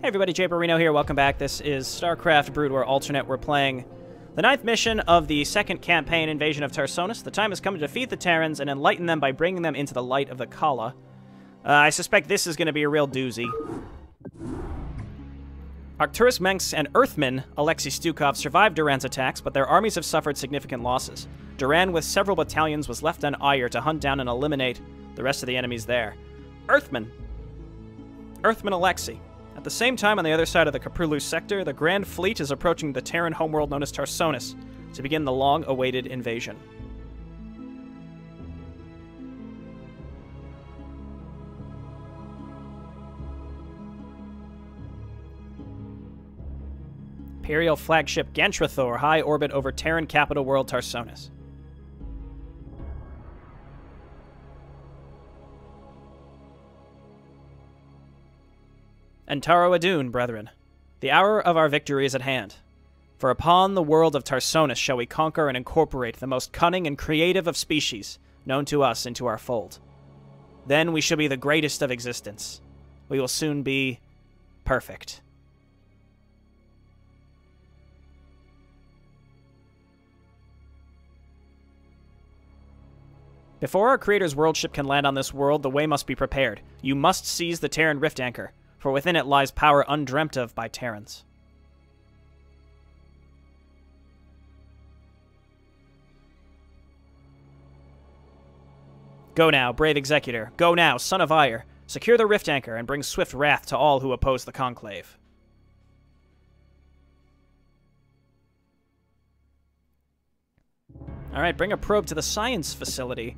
Hey everybody, Jay Barino here, welcome back. This is StarCraft Brood War Alternate. We're playing the 9th mission of the 2nd campaign, Invasion of Tarsonis. The time has come to defeat the Terrans and enlighten them by bringing them into the light of the Kala. I suspect this is going to be a real doozy. Arcturus Menks and Earthman, Alexei Stukov, survived Duran's attacks, but their armies have suffered significant losses. Duran, with several battalions, was left on Ayr to hunt down and eliminate the rest of the enemies there. Earthman Alexei. At the same time, on the other side of the Kaprulu sector, the Grand Fleet is approaching the Terran homeworld known as Tarsonis to begin the long-awaited invasion. Imperial flagship Gantrathor, high orbit over Terran capital world Tarsonis. Antaro Adun, brethren, the hour of our victory is at hand. For upon the world of Tarsonis shall we conquer and incorporate the most cunning and creative of species known to us into our fold. Then we shall be the greatest of existence. We will soon be perfect. Before our creator's world ship can land on this world, the way must be prepared. You must seize the Terran rift anchor, for within it lies power undreamt of by Terrans. Go now, brave executor. Go now, son of Ayr. Secure the rift anchor and bring swift wrath to all who oppose the Conclave. Alright, bring a probe to the science facility.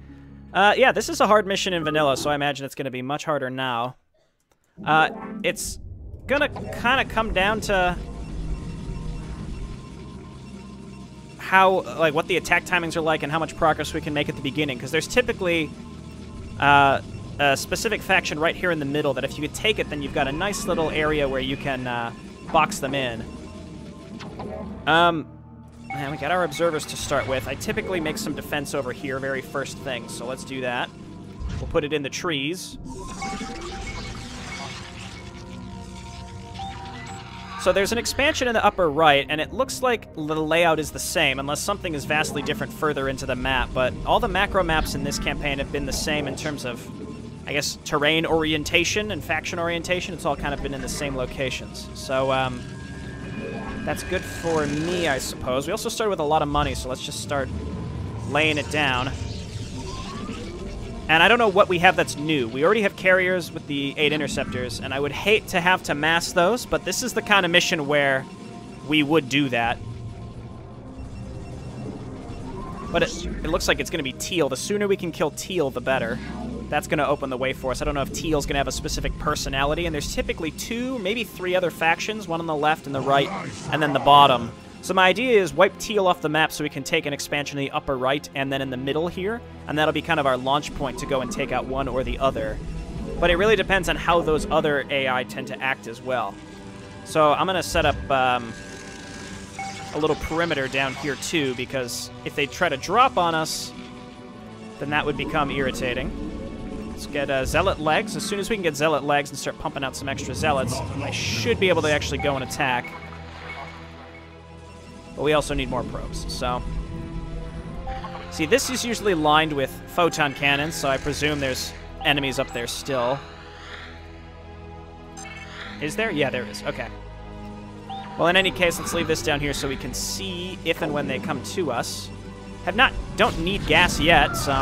Yeah, this is a hard mission in vanilla, so I imagine it's going to be much harder now. It's gonna kind of come down to how, like, what the attack timings are like and how much progress we can make at the beginning, because there's typically a specific faction right here in the middle that if you could take it, then you've got a nice little area where you can box them in. And we got our observers to start with. I typically make some defense over here very first thing, so let's do that. We'll put it in the trees. So there's an expansion in the upper right, and it looks like the layout is the same, unless something is vastly different further into the map, but all the macro maps in this campaign have been the same in terms of, I guess, terrain orientation and faction orientation. It's all kind of been in the same locations. So, that's good for me, I suppose. We also started with a lot of money, so let's just start laying it down. And I don't know what we have that's new. We already have carriers with the 8 interceptors, and I would hate to have to mass those, but this is the kind of mission where we would do that. But it looks like it's going to be Teal. The sooner we can kill Teal, the better. That's going to open the way for us. I don't know if Teal's going to have a specific personality, and there's typically 2, maybe 3 other factions, one on the left and the right, and then the bottom. So my idea is wipe Teal off the map so we can take an expansion in the upper right and then in the middle here, and that'll be kind of our launch point to go and take out one or the other. But it really depends on how those other AI tend to act as well. So I'm going to set up a little perimeter down here too, because if they try to drop on us, then that would become irritating. Let's get Zealot legs. As soon as we can get Zealot legs and start pumping out some extra Zealots, I should be able to actually go and attack. But we also need more probes, so... See, this is usually lined with photon cannons, so I presume there's enemies up there still. Is there? Yeah, there is. Okay. Well, in any case, let's leave this down here so we can see if and when they come to us. Don't need gas yet, so...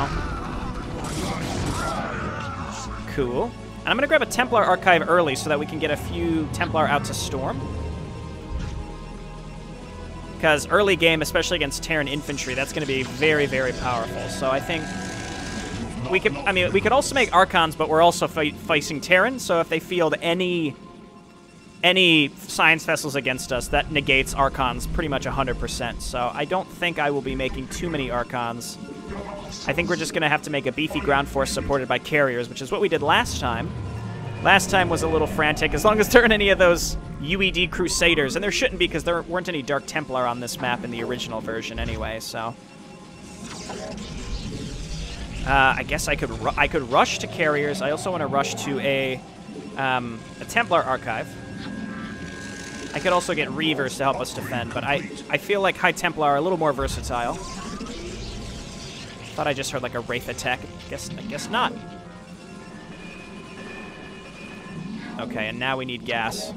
Cool. And I'm going to grab a Templar Archive early so that we can get a few Templar out to Storm. Because early game, especially against Terran infantry, that's going to be very, very powerful. So I think we could, we could also make Archons, but we're also facing Terran, so if they field any science vessels against us, that negates Archons pretty much 100%. So I don't think I will be making too many Archons. I think we're just going to have to make a beefy ground force supported by carriers, which is what we did last time. Last time was a little frantic, as long as there aren't any of those UED Crusaders, and there shouldn't be because there weren't any Dark Templar on this map in the original version anyway, so... I guess I could rush to carriers. I also want to rush to a Templar Archive. I could also get Reavers to help us defend, but I feel like High Templar are a little more versatile. Thought I just heard like a Wraith attack. I guess not. Okay, and now we need gas.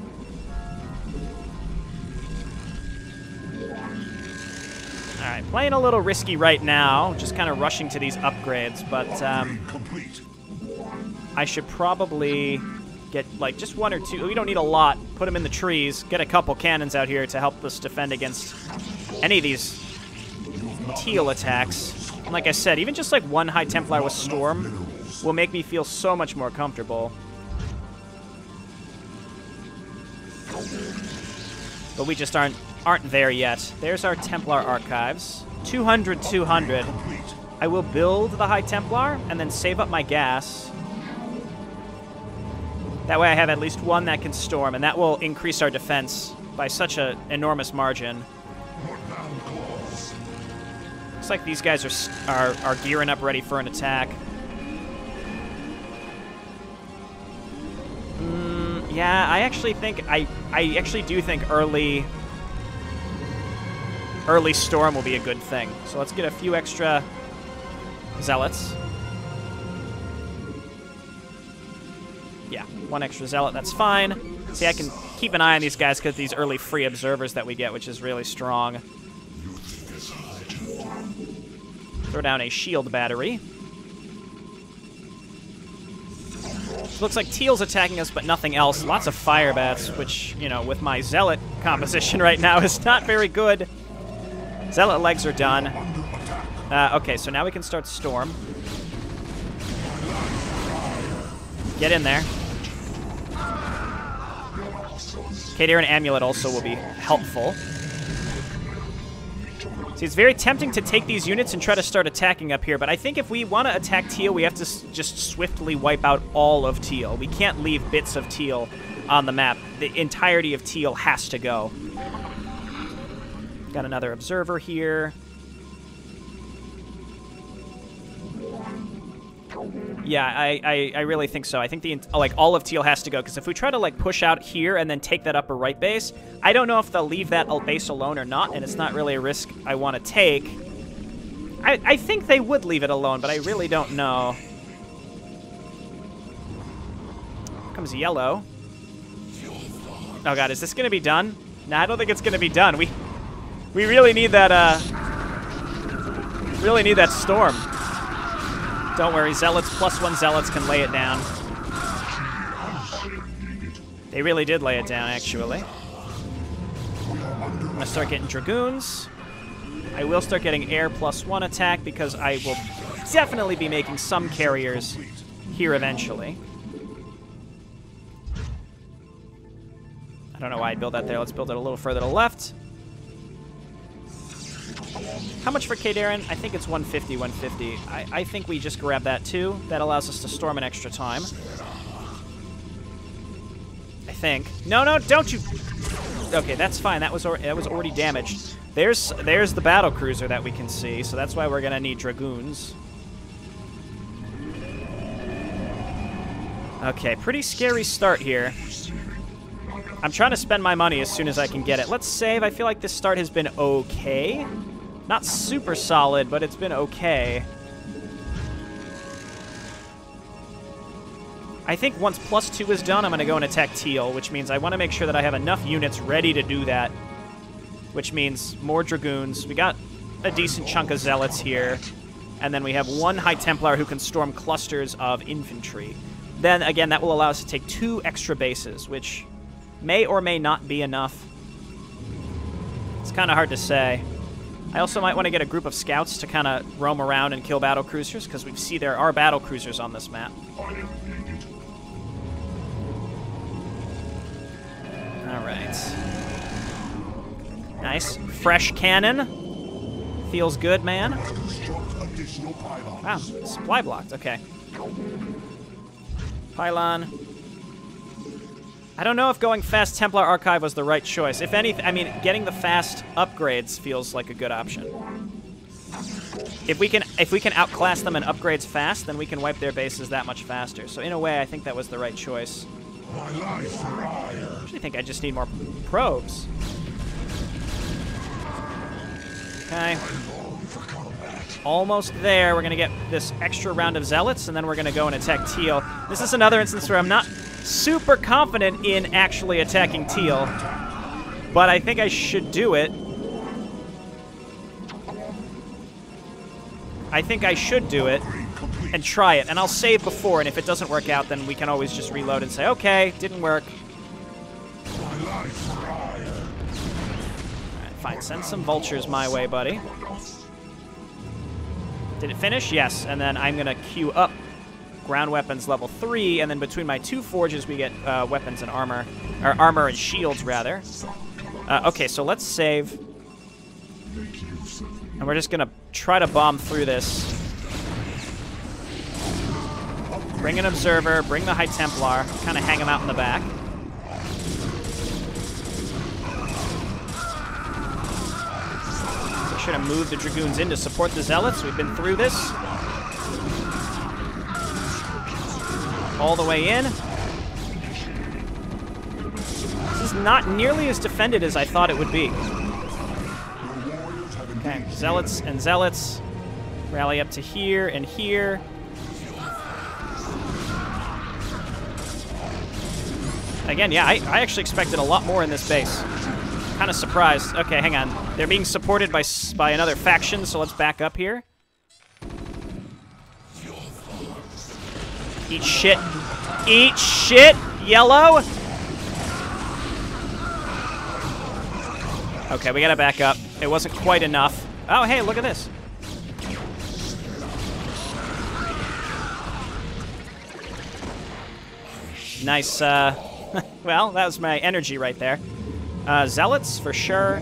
Alright, playing a little risky right now, just kind of rushing to these upgrades, but I should probably get like just one or two. We don't need a lot. Put them in the trees, get a couple cannons out here to help us defend against any of these teal attacks. And like I said, even just like one High Templar with Storm will make me feel so much more comfortable. But we just aren't there yet. There's our Templar archives. 200, 200. I will build the High Templar and then save up my gas. That way I have at least one that can storm, and that will increase our defense by such an enormous margin. Looks like these guys are gearing up ready for an attack. Yeah, I actually think I actually do think early storm will be a good thing. So let's get a few extra zealots. Yeah, one extra zealot, that's fine. See, I can keep an eye on these guys because these early free observers that we get, which is really strong. Throw down a shield battery. Looks like Teal's attacking us, but nothing else. Lots of fire bats, which, you know, with my zealot composition right now is not very good. Zealot legs are done. Okay, so now we can start Storm. Get in there. Kadir and Amulet also will be helpful. See, it's very tempting to take these units and try to start attacking up here, but I think if we want to attack Teal, we have to just swiftly wipe out all of Teal. We can't leave bits of Teal on the map. The entirety of Teal has to go. Got another observer here. Yeah, I really think so. I think all of Teal has to go, because if we try to like push out here and then take that upper right base, I don't know if they'll leave that base alone or not, and it's not really a risk I want to take. I think they would leave it alone, but I really don't know. Here comes yellow. Oh god, is this going to be done? Nah, I don't think it's going to be done. We really need that storm. Don't worry, Zealots, +1 Zealots can lay it down. They really did lay it down, actually. I'm going to start getting Dragoons. I will start getting Air +1 attack, because I will definitely be making some carriers here eventually. I don't know why I'd build that there. Let's build it a little further to the left. How much for Kadarin? I think it's 150, 150. I think we just grab that too. That allows us to storm an extra time. I think. No, don't you... Okay, that's fine. That was already damaged. There's the battle cruiser that we can see, so that's why we're gonna need Dragoons. Okay, pretty scary start here. I'm trying to spend my money as soon as I can get it. Let's save. I feel like this start has been okay. Not super solid, but it's been okay. I think once +2 is done, I'm going to go and attack Teal, which means I want to make sure that I have enough units ready to do that, which means more Dragoons. We got a decent chunk of Zealots here, and then we have one High Templar who can storm clusters of infantry. Then, again, that will allow us to take 2 extra bases, which may or may not be enough. It's kind of hard to say. I also might want to get a group of scouts to kind of roam around and kill battle cruisers, because we see there are battle cruisers on this map. Alright. Nice. Fresh cannon. Feels good, man. Wow, supply blocked. Okay. Pylon. I don't know if going fast Templar Archive was the right choice. If anything, I mean, getting the fast upgrades feels like a good option. If we can outclass them in upgrades fast, then we can wipe their bases that much faster. So in a way, I think that was the right choice. I actually think I just need more probes. Okay. Almost there. We're going to get this extra round of zealots, and then we're going to go and attack teal. This is another instance where I'm not super confident in actually attacking teal, but I think I should do it. I think I should do it and try it, and I'll save before, and if it doesn't work out, then we can always just reload and say, okay, didn't work. Alright, fine. Send some vultures my way, buddy. Did it finish? Yes, and then I'm going to queue up ground weapons level 3, and then between my 2 forges we get weapons and armor, or armor and shields, rather. Okay, so let's save. And we're just going to try to bomb through this. Bring an observer, bring the High Templar, kind of hang him out in the back. Make sure to move the Dragoons in to support the Zealots. We've been through this. All the way in. This is not nearly as defended as I thought it would be. Okay, Zealots and Zealots. Rally up to here and here. Again, yeah, I actually expected a lot more in this base. Kind of surprised. Okay, hang on. They're being supported by another faction, so let's back up here. Eat shit. Eat shit, yellow! Okay, we gotta back up. It wasn't quite enough. Oh, hey, look at this. Nice, well, that was my energy right there. Zealots, for sure.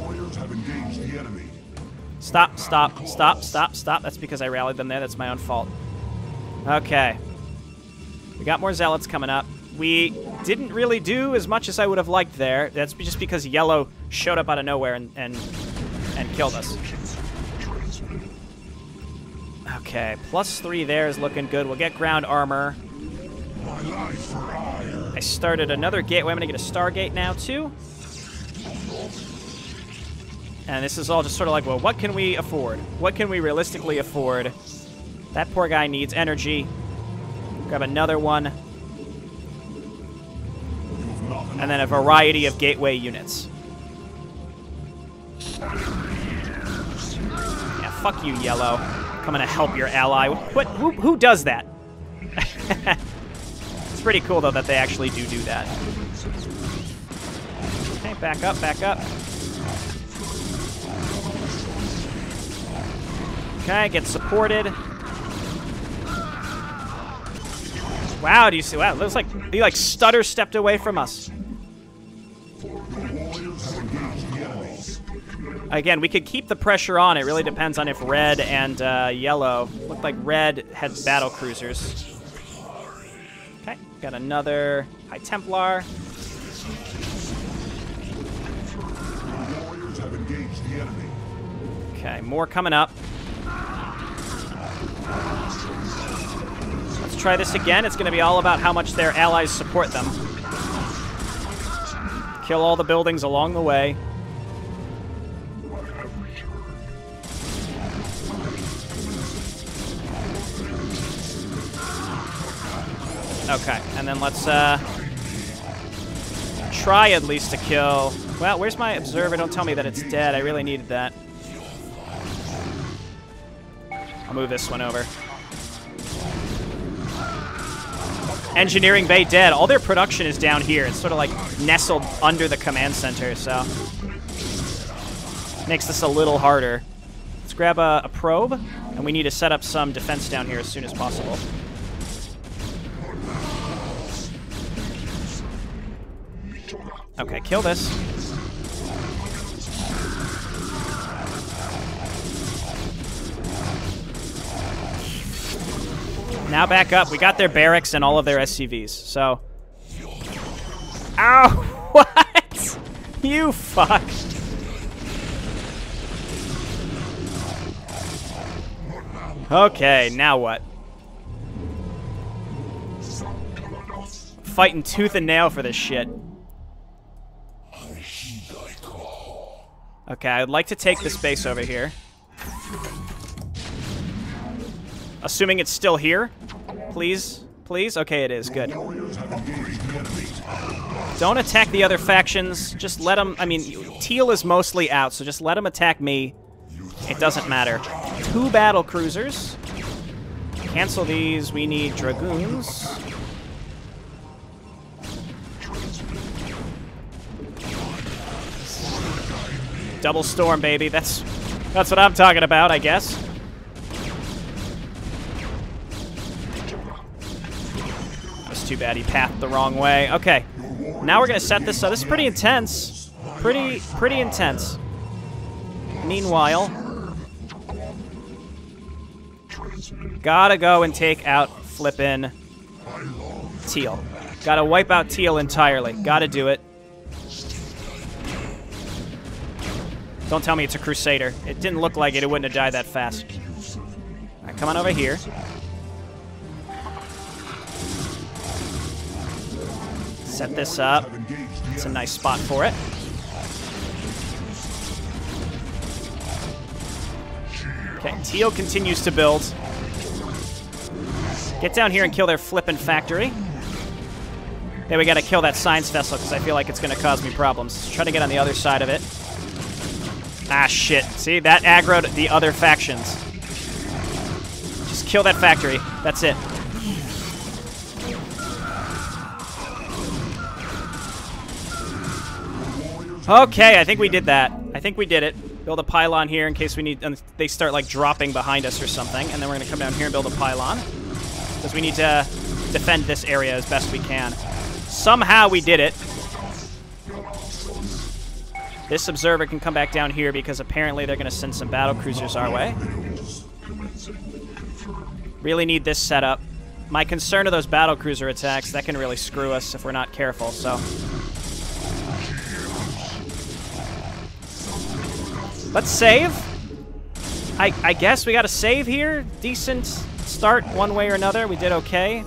Stop, stop, stop, stop, stop. That's because I rallied them there. That's my own fault. Okay. We got more Zealots coming up. We didn't really do as much as I would have liked there. That's just because Yellow showed up out of nowhere and killed us. Okay, +3 there is looking good. We'll get ground armor. I started another gateway. I'm going to get a Stargate now, too. And this is all just sort of like, well, what can we afford? What can we realistically afford? That poor guy needs energy. Grab another one. And then a variety of gateway units. Yeah, fuck you, Yellow. Coming to help your ally. Who does that? It's pretty cool, though, that they actually do that. Okay, back up, back up. Okay, get supported. Wow, do you see? Wow, it looks like he like stutter stepped away from us. Again, we could keep the pressure on. It really depends on if red and yellow. Looked like red had battle cruisers. Okay, got another High Templar. Okay, more coming up. Let's try this again. It's going to be all about how much their allies support them. Kill all the buildings along the way. Okay, and then let's try at least to kill... Well, where's my observer? Don't tell me that it's dead. I really needed that. I'll move this one over. Engineering Bay dead. All their production is down here. It's sort of like nestled under the command center, so... makes this a little harder. Let's grab a probe, and we need to set up some defense down here as soon as possible. Okay, kill this. Now back up. We got their barracks and all of their SCVs, so... Ow! What? You fuck. Okay, now what? fighting tooth and nail for this shit. Okay, I'd like to take this base over here. Assuming it's still here. Please? Please? Okay, it is. Good. Don't attack the other factions. Just let them... I mean, Teal is mostly out, so just let them attack me. It doesn't matter. 2 battle cruisers. Cancel these. We need dragoons. Double storm, baby. That's what I'm talking about, I guess. That was too bad. He pathed the wrong way. Okay. Now we're gonna set this up. This is pretty intense. Pretty intense. Meanwhile, gotta go and take out flippin' Teal. Gotta wipe out Teal entirely. Gotta do it. Don't tell me it's a Crusader. It didn't look like it. It wouldn't have died that fast. All right, come on over here. Set this up. It's a nice spot for it. Okay, Teal continues to build. Get down here and kill their flippin' factory. Then we gotta kill that science vessel because I feel like it's gonna cause me problems. Try to get on the other side of it. Ah, shit. See, that aggroed the other factions. Just kill that factory. That's it. Okay, I think we did that. I think we did it. Build a pylon here in case we need... they start, like, dropping behind us or something. And then we're going to come down here and build a pylon. Because we need to defend this area as best we can. Somehow we did it. This observer can come back down here because apparently they're going to send some battle cruisers our way. Really need this set up. My concern are those battle cruiser attacks. That can really screw us if we're not careful, so... Let's save. I guess we got to save here. Decent start one way or another. We did okay.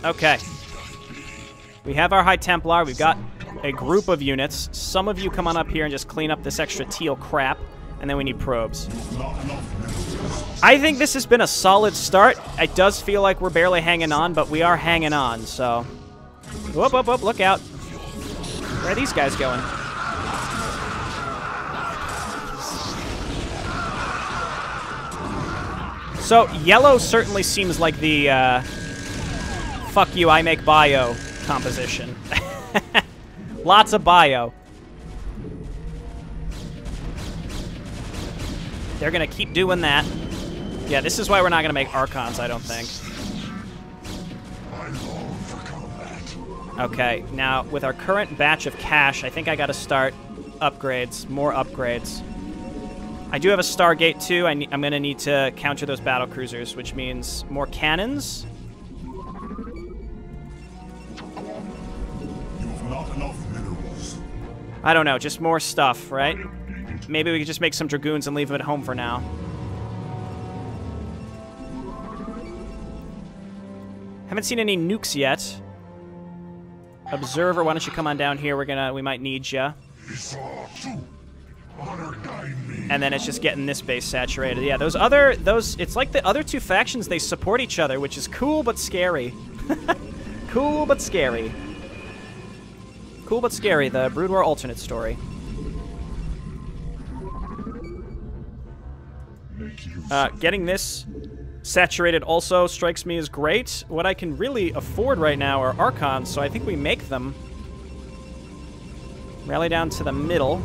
Okay. We have our High Templar. We've got a group of units. Some of you come on up here and just clean up this extra Teal crap. And then we need probes. I think this has been a solid start. It does feel like we're barely hanging on, but we are hanging on, so... Whoop, whoop, whoop, look out. Where are these guys going? So, yellow certainly seems like the, fuck you, I make bio composition. Lots of bio. They're going to keep doing that. Yeah, this is why we're not going to make Archons, I don't think. Okay, now, with our current batch of cash, I think I got to start upgrades, more upgrades. I do have a Stargate, too. I'm going to need to counter those battle cruisers, which means more cannons. I don't know, just more stuff, right? Maybe we could just make some Dragoons and leave them at home for now. Haven't seen any nukes yet. Observer, why don't you come on down here? We might need you. And then it's just getting this base saturated. Yeah, it's like the other two factions, they support each other, which is cool but scary. Cool but scary. Cool but scary, the Brood War Alternate story. Getting this saturated also strikes me as great. What I can really afford right now are Archons, so I think we make them. Rally down to the middle.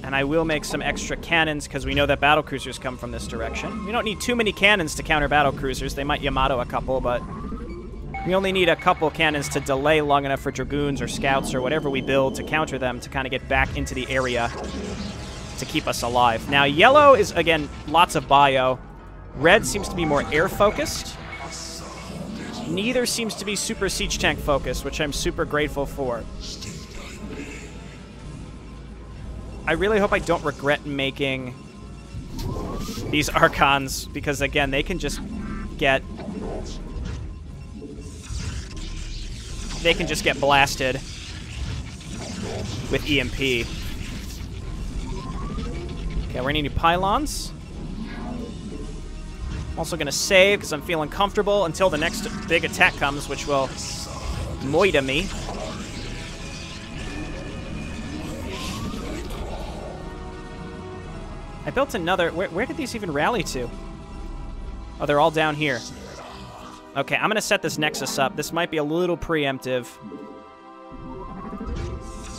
And I will make some extra cannons, because we know that battle cruisers come from this direction. We don't need too many cannons to counter battle cruisers. They might Yamato a couple, but... we only need a couple cannons to delay long enough for Dragoons or Scouts or whatever we build to counter them to kind of get back into the area to keep us alive. Now, yellow is, again, lots of bio. Red seems to be more air-focused. Neither seems to be super siege tank focused, which I'm super grateful for. I really hope I don't regret making these Archons, because again, they can just get... They can just get blasted with EMP. Okay, we're gonna need pylons. I'm also gonna save because I'm feeling comfortable until the next big attack comes, which will moida me. I built another... Where did these even rally to? Oh, they're all down here. Okay, I'm gonna set this Nexus up. This might be a little preemptive.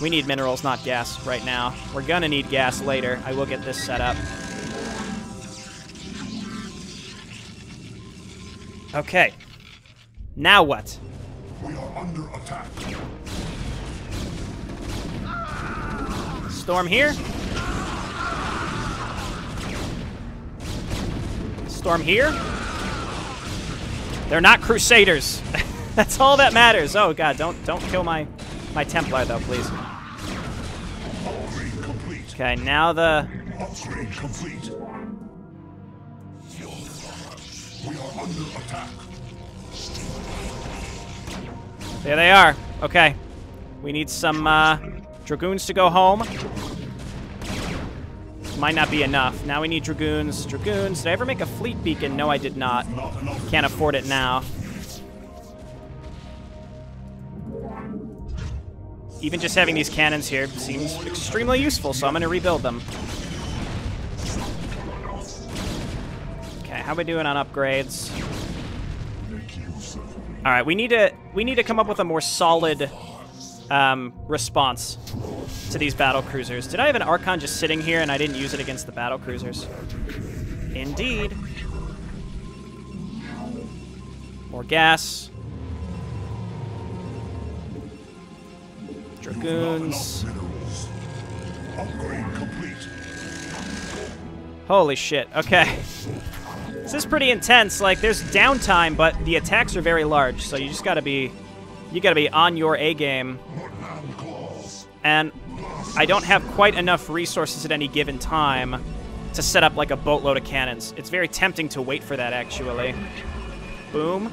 We need minerals, not gas, right now. We're gonna need gas later. I will get this set up. Okay. Now what? We are under attack. Storm here. Storm here. They're not Crusaders. That's all that matters. Oh god, don't kill my Templar though, please. Upgrade complete. Okay, now the... Upgrade complete. We are under attack. There they are. Okay. We need some Dragoons to go home. Might not be enough. Now we need Dragoons. Dragoons. Did I ever make a fleet beacon? No, I did not. Can't afford it now. Even just having these cannons here seems extremely useful, so I'm going to rebuild them. Okay, how are we doing on upgrades? All right, we need to come up with a more solid response to these battle cruisers. Did I have an Archon just sitting here and I didn't use it against the battle cruisers? Indeed. More gas. Dragoons. Upgrade complete. Holy shit. Okay. This is pretty intense. Like, there's downtime, but the attacks are very large, so you just gotta be... You gotta be on your A game. And I don't have quite enough resources at any given time to set up like a boatload of cannons. It's very tempting to wait for that, actually. Boom.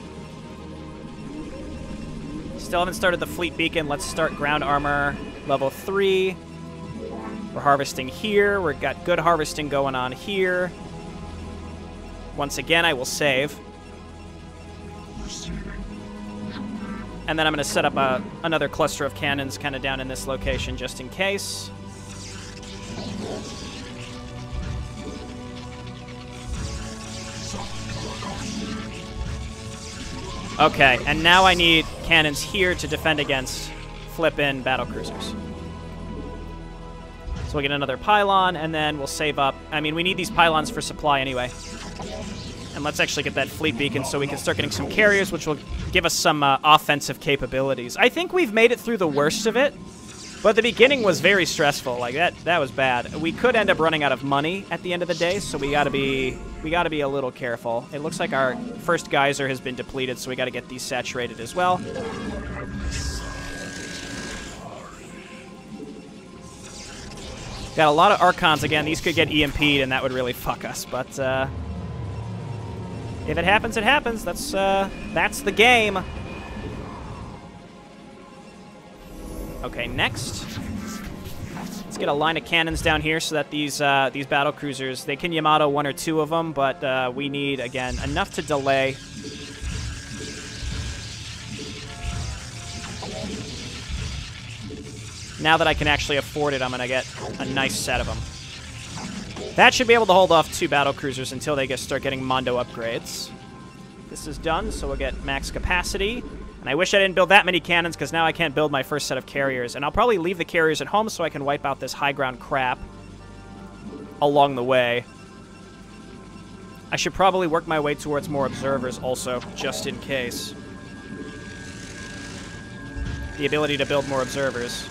Still haven't started the fleet beacon. Let's start ground armor level 3. We're harvesting here. We've got good harvesting going on here. Once again, I will save. And then I'm going to set up another cluster of cannons kind of down in this location just in case. Okay, and now I need cannons here to defend against flip-in battlecruisers. So we'll get another pylon, and then we'll save up. I mean, we need these pylons for supply anyway. And let's actually get that fleet beacon so we can start getting some carriers, which will give us some offensive capabilities. I think we've made it through the worst of it, but the beginning was very stressful. Like, that was bad. We could end up running out of money at the end of the day, so we gotta be a little careful. It looks like our first geyser has been depleted, so we gotta get these saturated as well. Got a lot of Archons again. These could get EMP'd, and that would really fuck us, but if it happens, it happens. That's the game. Okay, next. Let's get a line of cannons down here so that these battle cruisers, they can Yamato 1 or 2 of them, but we need, again, enough to delay. Now that I can actually afford it, I'm going to get a nice set of them. That should be able to hold off 2 battle cruisers until they start getting Mondo upgrades. This is done, so we'll get max capacity. And I wish I didn't build that many cannons, because now I can't build my first set of carriers. And I'll probably leave the carriers at home so I can wipe out this high ground crap along the way. I should probably work my way towards more observers also, just in case. The ability to build more observers.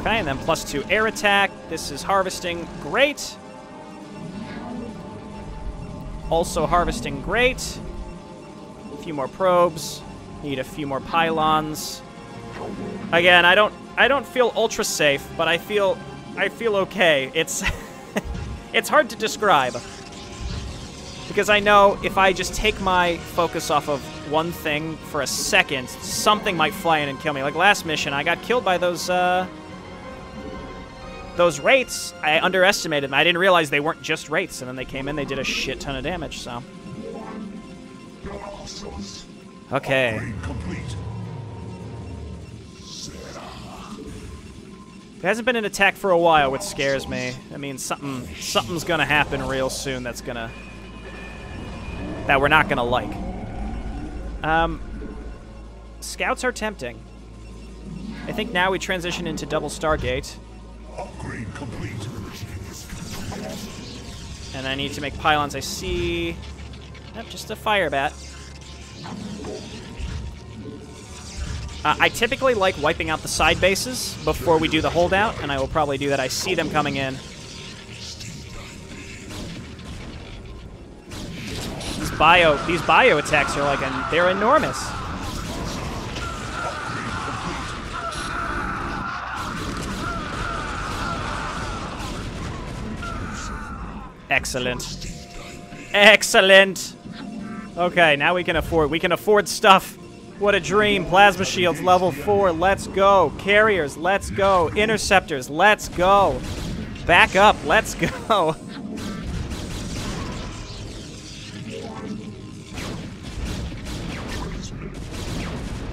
Okay, and then +2 air attack. This is harvesting. Great. Also harvesting, great. A few more probes. Need a few more pylons. Again, I don't feel ultra safe, but I feel okay. It's it's hard to describe. Because I know if I just take my focus off of one thing for a second, something might fly in and kill me. Like last mission, I got killed by those wraiths. I underestimated them. I didn't realize they weren't just wraiths, and then they came in, they did a shit ton of damage, so. Okay. There hasn't been an attack for a while, which scares me. I mean, something's gonna happen real soon that we're not gonna like. Scouts are tempting. I think now we transition into double Stargate. Upgrade complete. And I need to make pylons. I see... Yep, just a fire bat. I typically like wiping out the side bases before we do the holdout, and I will probably do that. I see them coming in. These bio attacks are like, they're enormous. Excellent. Excellent. Okay, now we can afford stuff. What a dream. Plasma shields level 4. Let's go. Carriers, let's go. Interceptors, let's go. Back up, let's go.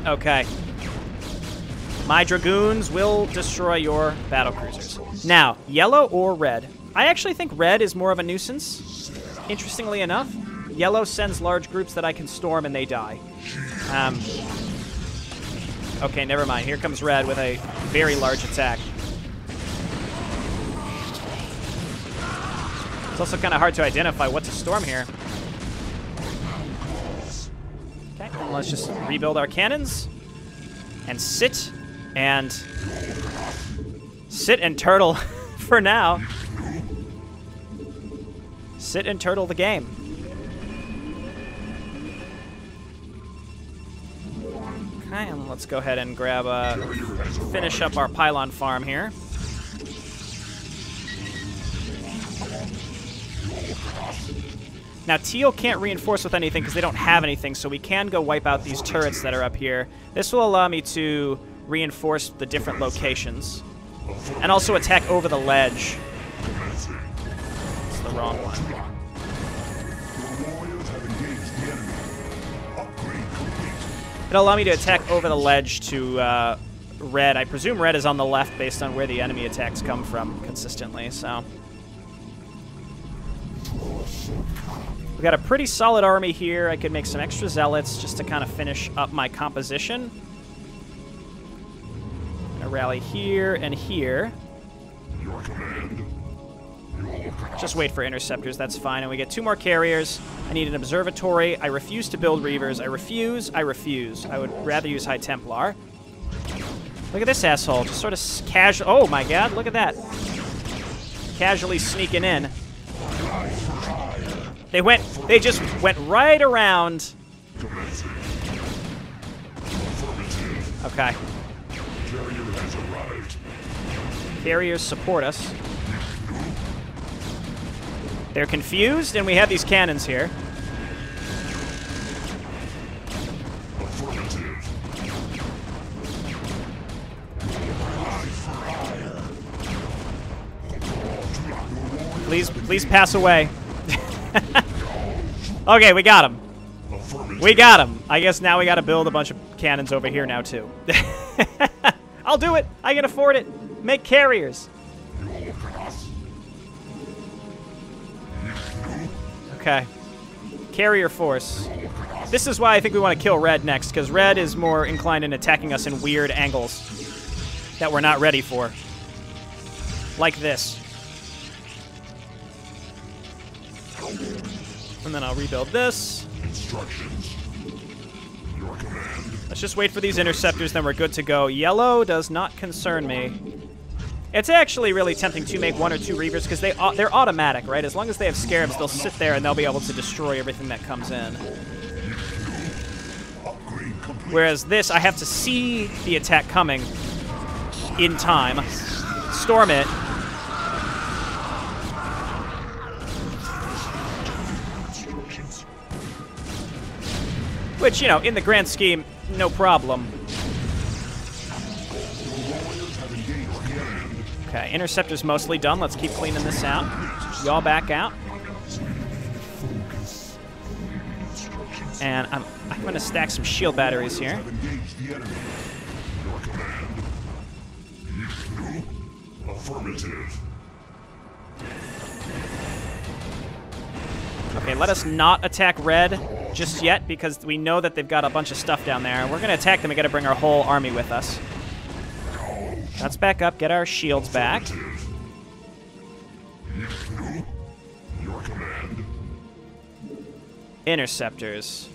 Okay. My dragoons will destroy your battlecruisers. Now, yellow or red? I actually think red is more of a nuisance, interestingly enough. Yellow sends large groups that I can storm and they die. Okay, never mind. Here comes red with a very large attack. It's also kind of hard to identify what to storm here. Okay, and let's just rebuild our cannons and sit and turtle for now. Sit and turtle the game. Okay, and let's go ahead and grab finish up our pylon farm here. Now, teal can't reinforce with anything because they don't have anything, so we can go wipe out these turrets that are up here. This will allow me to reinforce the different locations. And also attack over the ledge. It's the wrong one. It'll allow me to attack over the ledge to red. I presume red is on the left based on where the enemy attacks come from consistently, so. We got a pretty solid army here. I could make some extra zealots just to kind of finish up my composition. I'm gonna rally here and here. Just wait for interceptors, that's fine. And we get 2 more carriers. I need an observatory. I refuse to build reavers. I refuse. I would rather use High Templar. Look at this asshole, just sort of casual. Oh my god, look at that. Casually sneaking in. They just went right around. Okay. Carriers support us. They're confused, and we have these cannons here. Please pass away. Okay, we got him. We got him. I guess now we got to build a bunch of cannons over here now, too. I'll do it. I can afford it. Make carriers. Okay. Carrier force. This is why I think we want to kill red next, because red is more inclined in attacking us in weird angles that we're not ready for. Like this. And then I'll rebuild this. Instructions. Your command. Let's just wait for these interceptors, then we're good to go. Yellow does not concern me. It's actually really tempting to make 1 or 2 Reavers because they're automatic, right? As long as they have Scarabs, they'll sit there and they'll be able to destroy everything that comes in. Whereas this, I have to see the attack coming in time, storm it, which, you know, in the grand scheme, no problem. Okay, Interceptor's mostly done. Let's keep cleaning this out. Y'all back out. And I'm going to stack some shield batteries here. Okay, let us not attack red just yet because we know that they've got a bunch of stuff down there. We're going to attack them. We got to bring our whole army with us. Let's back up, get our shields back. Interceptors.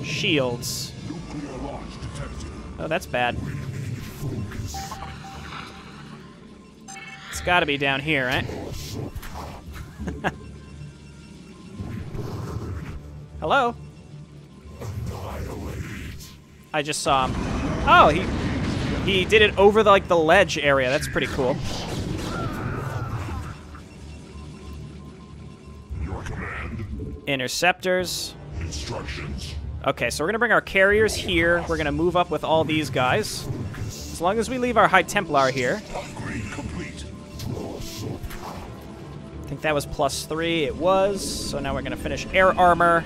Shields. Oh, that's bad. It's got to be down here, right? Hello? I just saw him. Oh, he did it over the, like, the ledge area. That's pretty cool. Your command. Interceptors. Instructions. Okay, so we're gonna bring our carriers here. We're gonna move up with all these guys. As long as we leave our High Templar here. Upgrade complete. I think that was +3. It was. So now we're gonna finish air armor.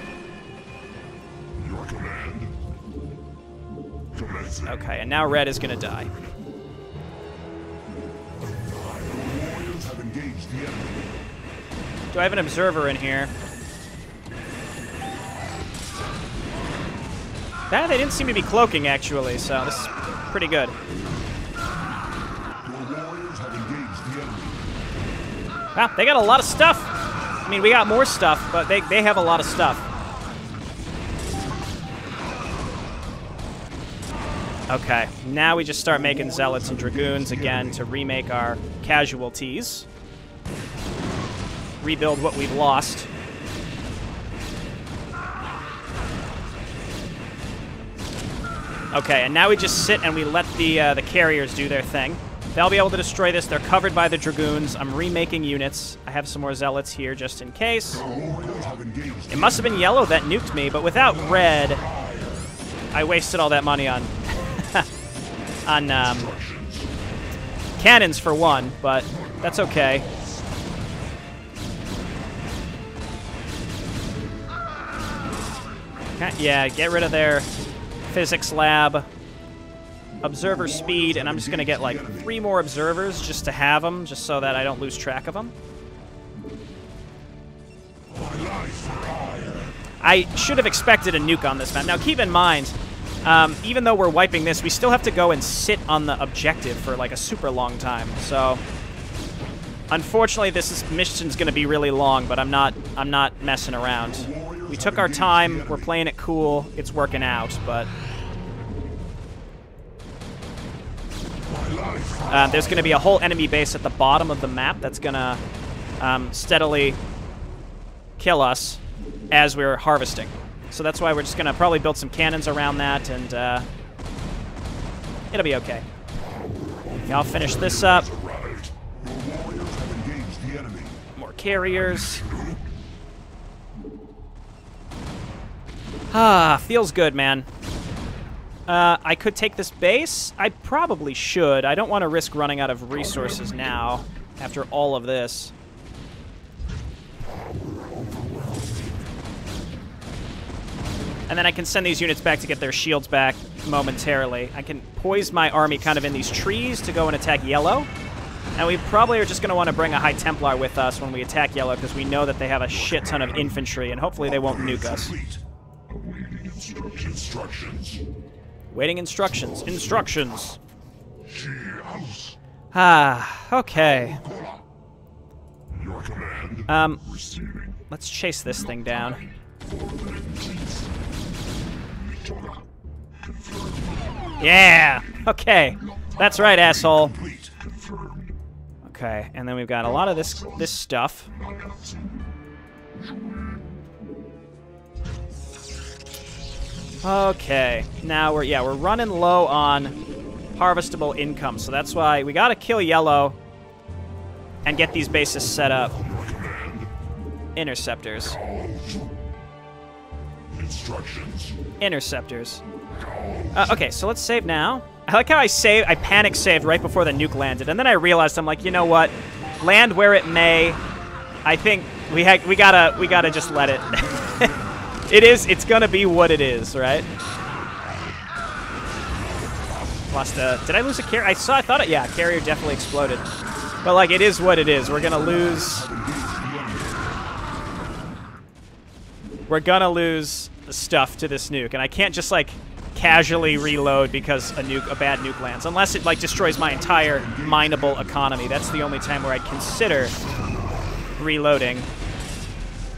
Your command. Commencing. Okay, and now red is gonna die. Warriors have engaged the enemy. Do I have an observer in here? Ah, they didn't seem to be cloaking, actually, so this is pretty good. Your warriors have engaged the enemy. Wow, they got a lot of stuff. I mean, we got more stuff, but they have a lot of stuff. Okay, now we just start making Zealots and Dragoons again to remake our casualties. Rebuild what we've lost. Okay, and now we just sit and we let the carriers do their thing. They'll be able to destroy this. They're covered by the Dragoons. I'm remaking units. I have some more Zealots here just in case. It must have been yellow that nuked me, but without red, I wasted all that money on cannons for one, but that's okay. Yeah, get rid of their physics lab, observer speed, and I'm just gonna get like 3 more observers just to have them, just so that I don't lose track of them. I should have expected a nuke on this map. Now keep in mind, even though we're wiping this, we still have to go and sit on the objective for like a super long time. So unfortunately, this mission's gonna be really long, but I'm not messing around. We took our time. We're playing it cool. It's working out, but there's going to be a whole enemy base at the bottom of the map that's going to steadily kill us as we're harvesting. So that's why we're just going to probably build some cannons around that, and it'll be okay. I'll finish this up. More carriers. Ah, feels good, man. I could take this base. I probably should. I don't want to risk running out of resources now after all of this. And then I can send these units back to get their shields back momentarily. I can poise my army kind of in these trees to go and attack yellow. And we probably are just going to want to bring a High Templar with us when we attack yellow because we know that they have a shit ton of infantry, and hopefully they won't nuke us. Awaiting instructions. Waiting instructions. Instructions. House. Ah, okay. Your command. Receiving. Let's chase this thing down. Yeah. Okay. That's right, asshole. Complete. Confirmed. Okay, and then we've got a lot of this stuff. Okay, now we're running low on harvestable income, so that's why we gotta kill yellow and get these bases set up. Interceptors. Interceptors. Okay, so let's save now. I like how I panic saved right before the nuke landed, and then I realized, I'm like, you know what? Land where it may. I think we gotta just let it. It's gonna be what it is, right? Lost a. Did I lose a carrier? I thought it. Yeah, carrier definitely exploded. But like, it is what it is. We're gonna lose. We're gonna lose stuff to this nuke, and I can't just like casually reload because a bad nuke lands, unless it like destroys my entire mineable economy. That's the only time where I'd consider reloading,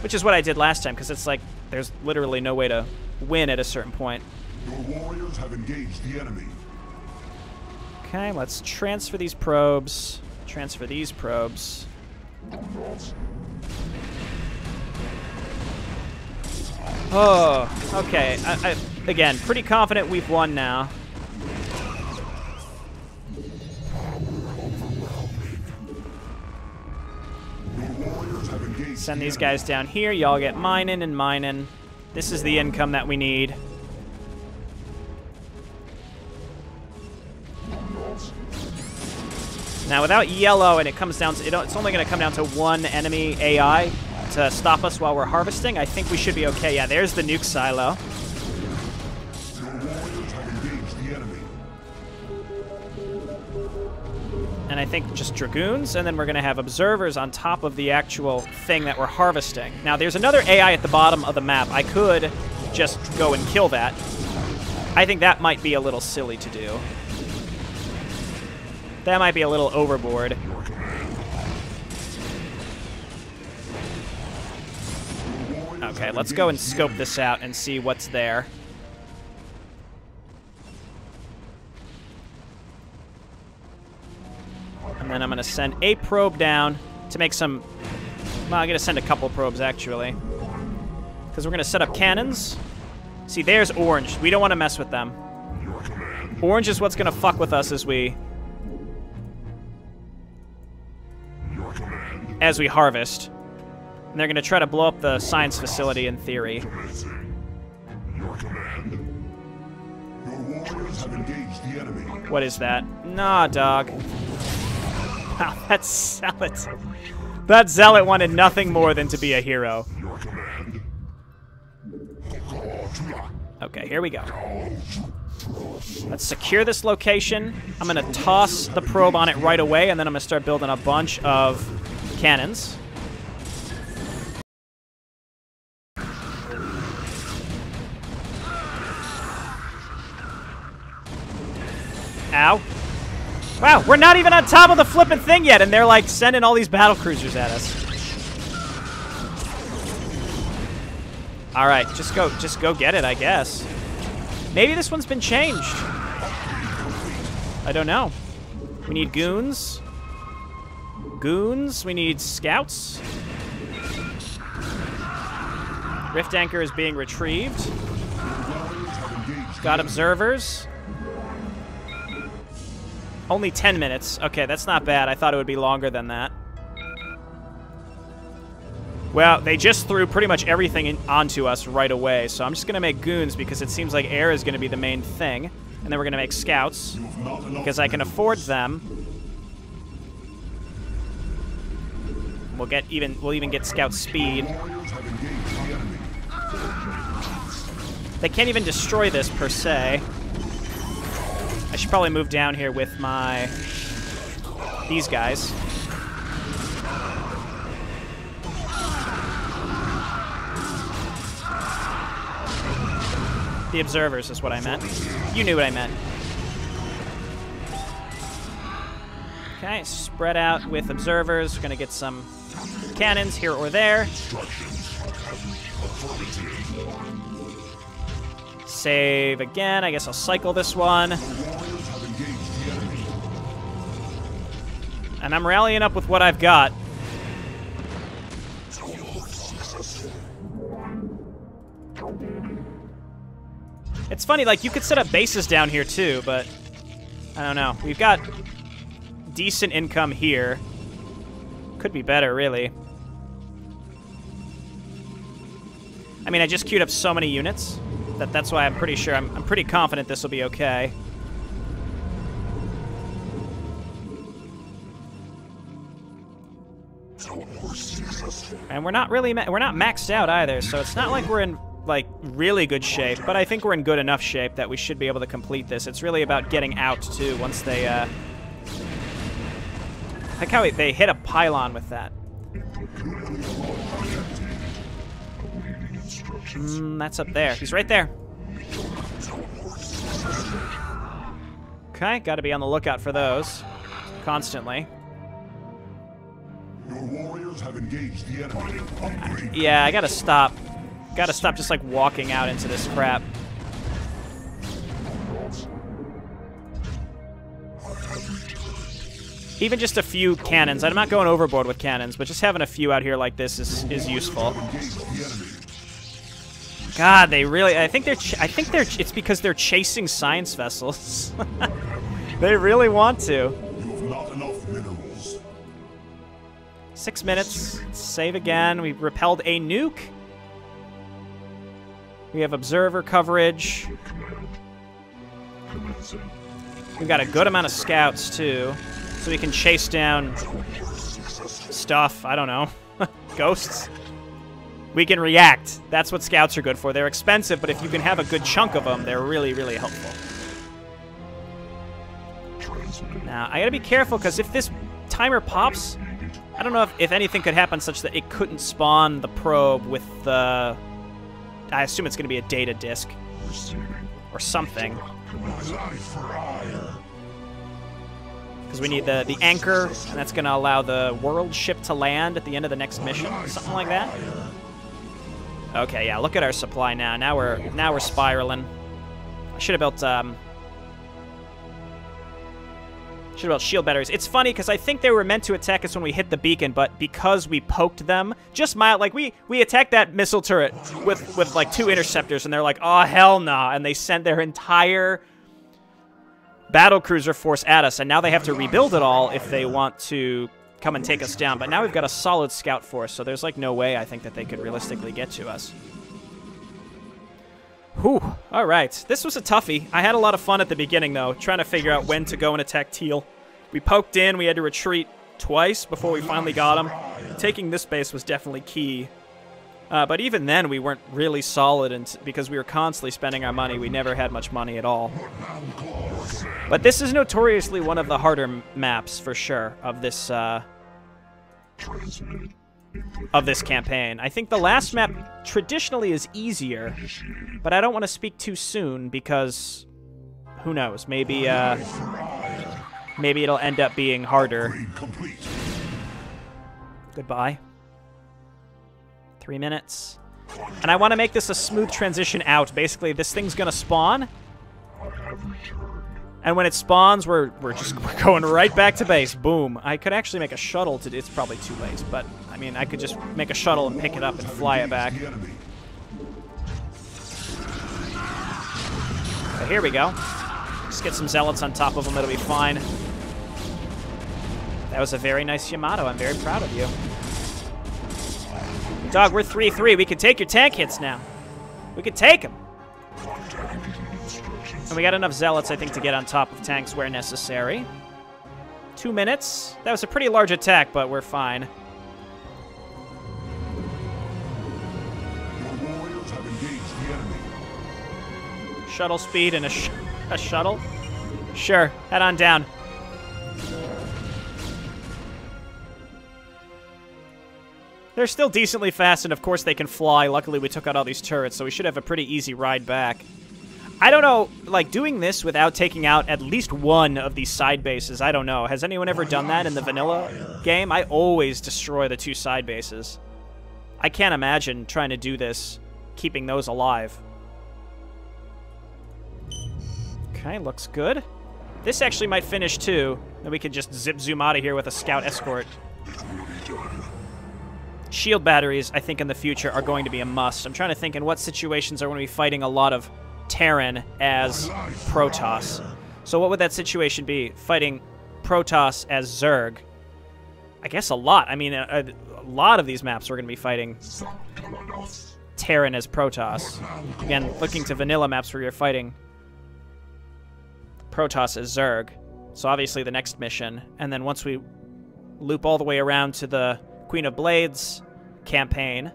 which is what I did last time, because it's like there's literally no way to win at a certain point. Your warriors have engaged the enemy. Okay, let's transfer these probes. Transfer these probes. Oh, okay. Again, pretty confident we've won now. Send these guys down here. Y'all get mining and mining. This is the income that we need. Now, without yellow, and it comes down to, it's only going to come down to one enemy AI to stop us while we're harvesting. I think we should be okay. Yeah, there's the nuke silo. And I think just dragoons, and then we're going to have observers on top of the actual thing that we're harvesting. Now, there's another AI at the bottom of the map. I could just go and kill that. I think that might be a little silly to do. That might be a little overboard. Okay, let's go and scope this out and see what's there. And then I'm going to send a probe down to make some... Well, I'm going to send a couple probes, actually. Because we're going to set up cannons. See, there's orange. We don't want to mess with them. Orange is what's going to fuck with us as we harvest. And they're going to try to blow up the science facility, in theory. What is that? Nah, dog. Wow, that zealot. That zealot wanted nothing more than to be a hero. Okay, here we go. Let's secure this location. I'm going to toss the probe on it right away, and then I'm going to start building a bunch of cannons. Ow. Wow, we're not even on top of the flippin' thing yet, and they're like sending all these battle cruisers at us. All right, just go get it, I guess. Maybe this one's been changed. I don't know. We need goons. Goons. We need scouts. Rift anchor is being retrieved. Got observers. Only 10 minutes. Okay, that's not bad. I thought it would be longer than that. Well, they just threw pretty much everything onto us right away, so I'm just going to make goons because it seems like air is going to be the main thing. And then we're going to make scouts because I can afford them. We'll even get scout speed. They can't even destroy this per se. I should probably move down here with these guys. The observers is what I meant. You knew what I meant. Okay, spread out with observers. We're gonna get some cannons here or there. Save again. I guess I'll cycle this one. And I'm rallying up with what I've got. It's funny, like, you could set up bases down here, too, but I don't know. We've got decent income here. Could be better, really. I mean, I just queued up so many units that's why I'm pretty sure, I'm pretty confident this will be okay. And we're not maxed out either, so it's not like we're in, like, really good shape, but I think we're in good enough shape that we should be able to complete this. It's really about getting out, too, once they, like how they hit a pylon with that. That's up there. He's right there. Okay, gotta be on the lookout for those. Constantly. Your warriors have engaged the enemy. Yeah, I gotta stop. Gotta stop just, like, walking out into this crap. Even just a few cannons. I'm not going overboard with cannons, but just having a few out here like this is useful. God, they really... I think they're... It's because they're chasing science vessels. They really want to. You have not enough minerals. 6 minutes. Save again. We repelled a nuke. We have observer coverage. We've got a good amount of scouts, too. So we can chase down stuff. I don't know. Ghosts. We can react. That's what scouts are good for. They're expensive, but if you can have a good chunk of them, they're really, really helpful. Now, I gotta be careful, because if this timer pops, I don't know if anything could happen such that it couldn't spawn the probe with the... I assume it's gonna be a data disk. Or something. Because we need the anchor, and that's gonna allow the world ship to land at the end of the next mission. Something like that. Okay, yeah, look at our supply now. Now we're spiraling. I should have built shield batteries. It's funny because I think they were meant to attack us when we hit the beacon, but because we poked them, just mild, like we attacked that missile turret with like 2 interceptors, and they're like, oh hell nah, and they sent their entire battle cruiser force at us, and now they have to rebuild it all if they want to come and take us down. But now we've got a solid scout force, so there's like no way I think that they could realistically get to us. Whew. All right. This was a toughie. I had a lot of fun at the beginning, though, trying to figure out when to go and attack Teal. We poked in. We had to retreat twice before we finally got him. Taking this base was definitely key. But even then, we weren't really solid, and because we were constantly spending our money. We never had much money at all. But this is notoriously one of the harder maps, for sure, of this campaign. I think the last map traditionally is easier, but I don't want to speak too soon because who knows? Maybe maybe it'll end up being harder. Goodbye. 3 minutes. And I want to make this a smooth transition out. Basically, this thing's gonna spawn. And when it spawns, we're going right back to base. Boom. I could actually make a shuttle to... It's probably too late, but, I mean, I could just make a shuttle and pick it up and fly it back. So here we go. Just get some zealots on top of them. It'll be fine. That was a very nice Yamato. I'm very proud of you. Dog, we're 3-3. We can take your tank hits now. We can take them. And we got enough zealots, I think, to get on top of tanks where necessary. 2 minutes. That was a pretty large attack, but we're fine. Your warriors have engaged the enemy. Shuttle speed and a shuttle? Sure, head on down. They're still decently fast, and of course they can fly. Luckily, we took out all these turrets, so we should have a pretty easy ride back. I don't know, like, doing this without taking out at least one of these side bases, I don't know. Has anyone ever done that in the vanilla game? I always destroy the 2 side bases. I can't imagine trying to do this, keeping those alive. Okay, looks good. This actually might finish too. Then we could just zip zoom out of here with a scout escort. Shield batteries, I think, in the future are going to be a must. I'm trying to think in what situations are going to be fighting a lot of Terran as Protoss. So what would that situation be? Fighting Protoss as Zerg? I guess a lot. I mean, a lot of these maps we're going to be fighting Terran as Protoss. Again, looking to vanilla maps where you're fighting Protoss as Zerg. So obviously the next mission. And then once we loop all the way around to the Queen of Blades campaign.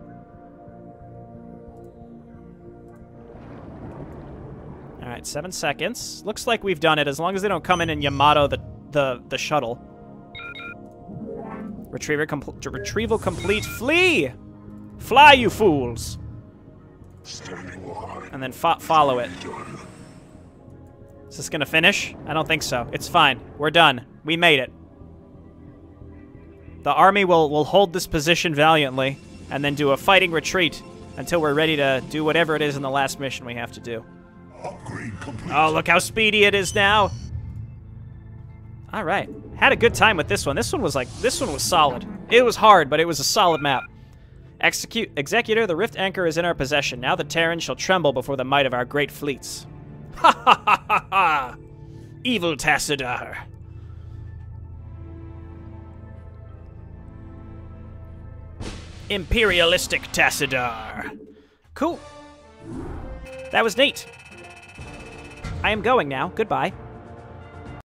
Alright, 7 seconds. Looks like we've done it, as long as they don't come in and Yamato the shuttle. Retrieval complete. Flee! Fly, you fools! And then follow it. Is this gonna finish? I don't think so. It's fine. We're done. We made it. The army will hold this position valiantly, and then do a fighting retreat until we're ready to do whatever it is in the last mission we have to do. Oh, look how speedy it is now. All right. Had a good time with this one. This one was solid. It was hard, but it was a solid map. Executor, the Rift Anchor is in our possession. Now the Terran shall tremble before the might of our great fleets. Ha ha ha ha ha! Evil Tassadar. Imperialistic Tassadar. Cool. That was neat. I am going now. Goodbye.